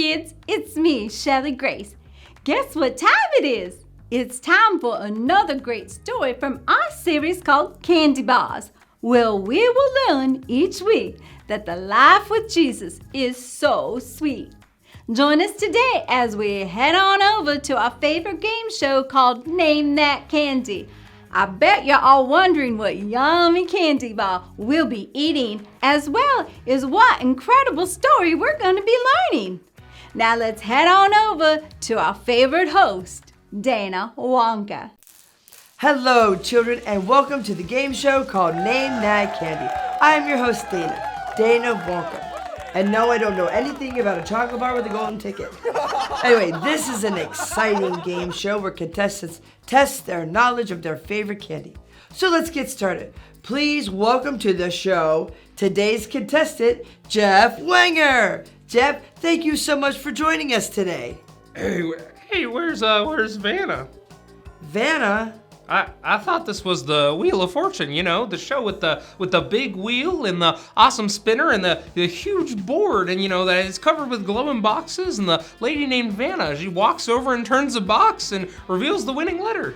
kids, it's me, Shelly Grace. Guess what time it is? It's time for another great story from our series called Candy Bars, where we will learn each week that the life with Jesus is so sweet. Join us today as we head on over to our favorite game show called Name That Candy. I bet you're all wondering what yummy candy bar we'll be eating, as well as what incredible story we're going to be learning. Now let's head on over to our favorite host, Dana Wonka. Hello, children, and welcome to the game show called Name That Candy. I am your host, Dana Wonka. And no, I don't know anything about a chocolate bar with a golden ticket. Anyway, this is an exciting game show where contestants test their knowledge of their favorite candy. So let's get started. Please welcome to the show today's contestant, Jeff Wenger. Jeff, thank you so much for joining us today. Hey, where's Vanna? Vanna? I thought this was the Wheel of Fortune, you know, the show with the big wheel and the awesome spinner and the huge board, and you know that is covered with glowing boxes, and the lady named Vanna, she walks over and turns a box and reveals the winning letter.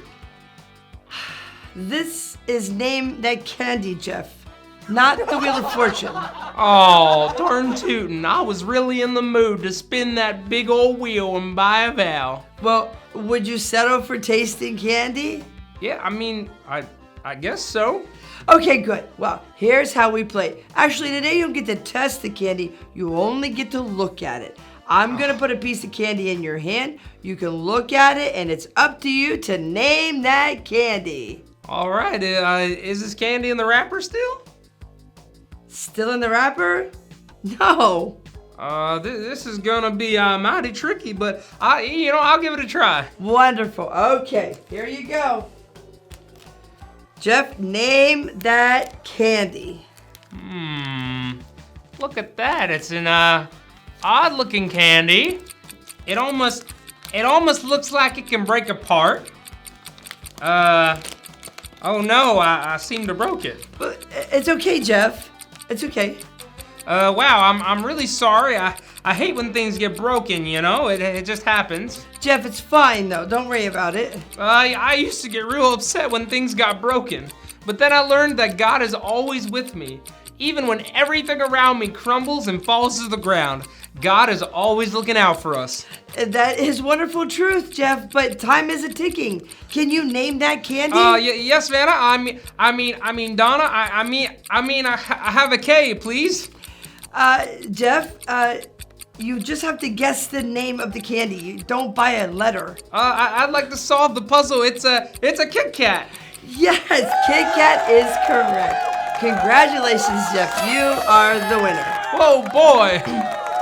This is Name That Candy, Jeff, not the Wheel of Fortune. Oh, darn tootin', I was really in the mood to spin that big old wheel and buy a vowel. Well, would you settle for tasting candy? Yeah, I mean, I guess so. Okay, good. Well, here's how we play. Actually, today you don't get to test the candy. You only get to look at it. I'm going to put a piece of candy in your hand. You can look at it, and it's up to you to name that candy. All right, is this candy in the wrapper still? Still in the wrapper? No. This is gonna be mighty tricky, but I'll give it a try. Wonderful. Okay, here you go. Jeff, name that candy. Look at that. It's an odd-looking candy. It almost looks like it can break apart. Oh no, I seem to broke it. But it's okay, Jeff. It's okay. Wow, I'm really sorry. I hate when things get broken, you know? It just happens. Jeff, it's fine though. Don't worry about it. I used to get real upset when things got broken. But then I learned that God is always with me. Even when everything around me crumbles and falls to the ground, God is always looking out for us. That is wonderful truth, Jeff, but time is a-ticking. Can you name that candy? Yes, Vanna. I mean, Donna. I have a K, please. Jeff, you just have to guess the name of the candy. You don't buy a letter. I'd like to solve the puzzle. It's a Kit Kat. Yes, Kit Kat is correct. Congratulations, Jeff. You are the winner. Whoa, boy.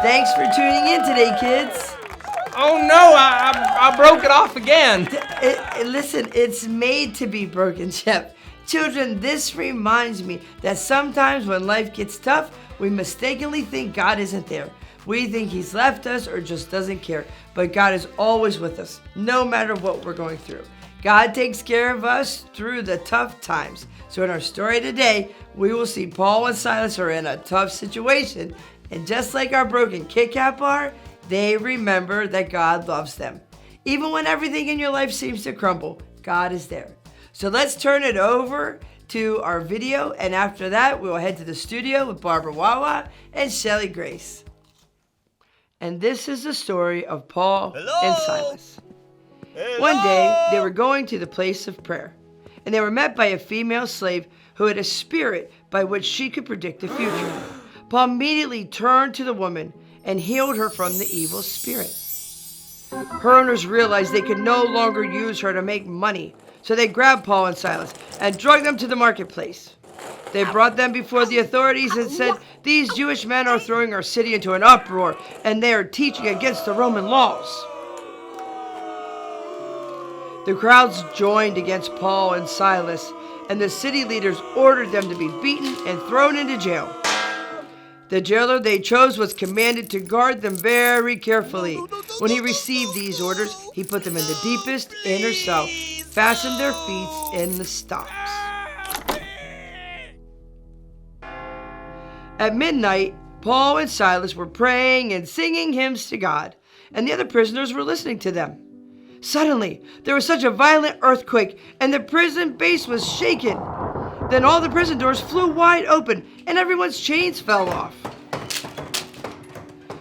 Thanks for tuning in today, kids. Oh no, I broke it off again. Listen, it's made to be broken, Jeff. Children, this reminds me that sometimes when life gets tough, we mistakenly think God isn't there. We think He's left us or just doesn't care. But God is always with us, no matter what we're going through. God takes care of us through the tough times. So in our story today, we will see Paul and Silas are in a tough situation. And just like our broken Kit Kat bar, they remember that God loves them. Even when everything in your life seems to crumble, God is there. So let's turn it over to our video, and after that, we'll head to the studio with Barbara Wawa and Shelly Grace. And this is the story of Paul and Silas. One day, they were going to the place of prayer, and they were met by a female slave who had a spirit by which she could predict the future. Paul immediately turned to the woman and healed her from the evil spirit. Her owners realized they could no longer use her to make money, so they grabbed Paul and Silas and dragged them to the marketplace. They brought them before the authorities and said, "These Jewish men are throwing our city into an uproar, and they are teaching against the Roman laws." The crowds joined against Paul and Silas, and the city leaders ordered them to be beaten and thrown into jail. The jailer they chose was commanded to guard them very carefully. When he received these orders, he put them in the deepest inner cell, fastened their feet in the stocks. At midnight, Paul and Silas were praying and singing hymns to God. and the other prisoners were listening to them. Suddenly, there was such a violent earthquake, and the prison base was shaken. Then all the prison doors flew wide open, and everyone's chains fell off.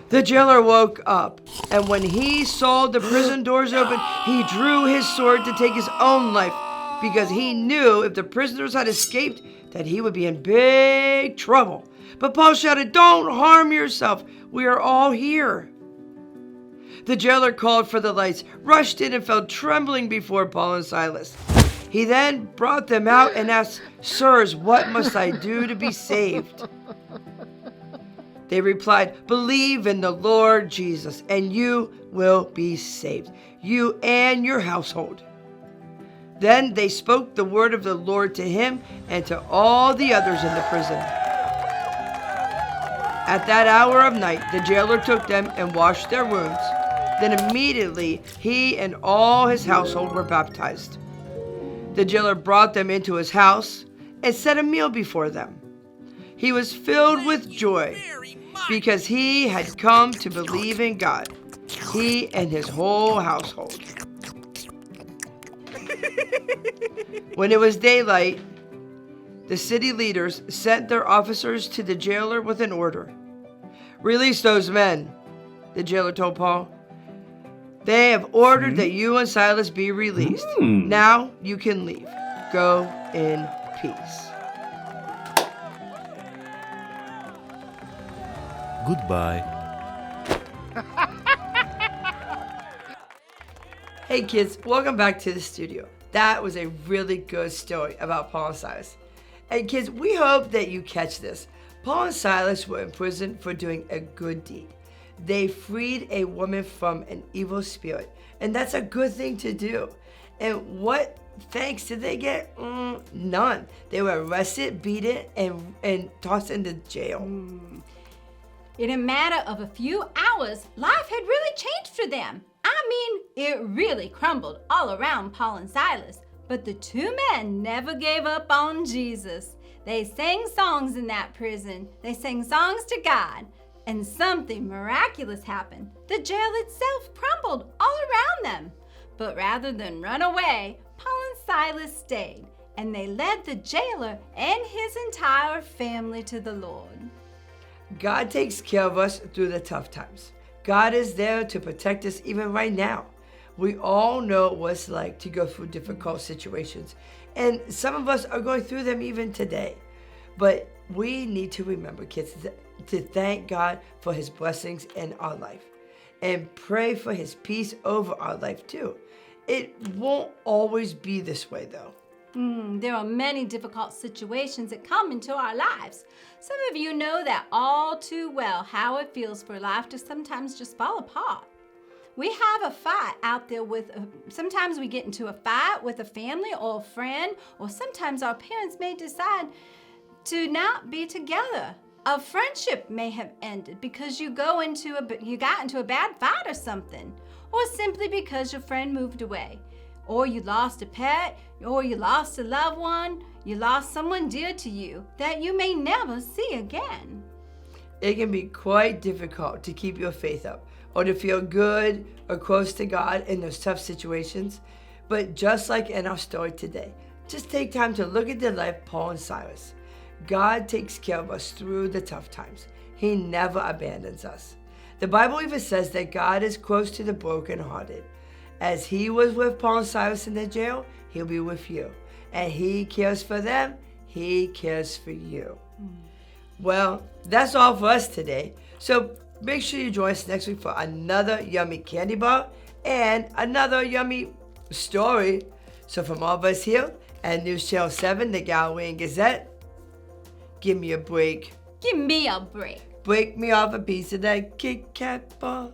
The jailer woke up, and when he saw the prison doors open, he drew his sword to take his own life, because he knew if the prisoners had escaped, that he would be in big trouble. But Paul shouted, "Don't harm yourself. We are all here." The jailer called for the lights, rushed in, and fell trembling before Paul and Silas. He then brought them out and asked, "Sirs, what must I do to be saved?" They replied, "Believe in the Lord Jesus, and you will be saved, you and your household." Then they spoke the word of the Lord to him and to all the others in the prison. At that hour of night, the jailer took them and washed their wounds. Then immediately he and all his household were baptized. The jailer brought them into his house and set a meal before them. He was filled with joy because he had come to believe in God, he and his whole household. When it was daylight, the city leaders sent their officers to the jailer with an order. "Release those men," the jailer told Paul. "They have ordered that you and Silas be released. Now you can leave. Go in peace." Goodbye. Hey kids, welcome back to the studio. That was a really good story about Paul and Silas. And kids, we hope that you catch this. Paul and Silas were in prison for doing a good deed. They freed a woman from an evil spirit, and that's a good thing to do. And what thanks did they get? None. They were arrested, beaten, and tossed into jail. In a matter of a few hours, life had really changed for them. I mean, it really crumbled all around Paul and Silas. But the two men never gave up on Jesus. They sang songs in that prison. They sang songs to God. And something miraculous happened. The jail itself crumbled all around them. But rather than run away, Paul and Silas stayed. And they led the jailer and his entire family to the Lord. God takes care of us through the tough times. God is there to protect us even right now. We all know what it's like to go through difficult situations, and some of us are going through them even today. But we need to remember, kids, to thank God for his blessings in our life and pray for his peace over our life too. It won't always be this way though. There are many difficult situations that come into our lives. Some of you know that all too well how it feels for life to sometimes just fall apart. We have a fight out there sometimes we get into a fight with a family or a friend, or sometimes our parents may decide to not be together. A friendship may have ended because you got into a bad fight or something, or simply because your friend moved away. Or you lost a pet, or you lost a loved one, you lost someone dear to you that you may never see again. It can be quite difficult to keep your faith up or to feel good or close to God in those tough situations. But just like in our story today, just take time to look at the life of Paul and Silas. God takes care of us through the tough times. He never abandons us. The Bible even says that God is close to the brokenhearted. As he was with Paul and Silas in the jail, he'll be with you. And he cares for them, he cares for you. Well, that's all for us today. So make sure you join us next week for another yummy candy bar and another yummy story. So from all of us here at News Channel 7, the Galilean Gazette, give me a break. Give me a break. Break me off a piece of that Kit Kat bar.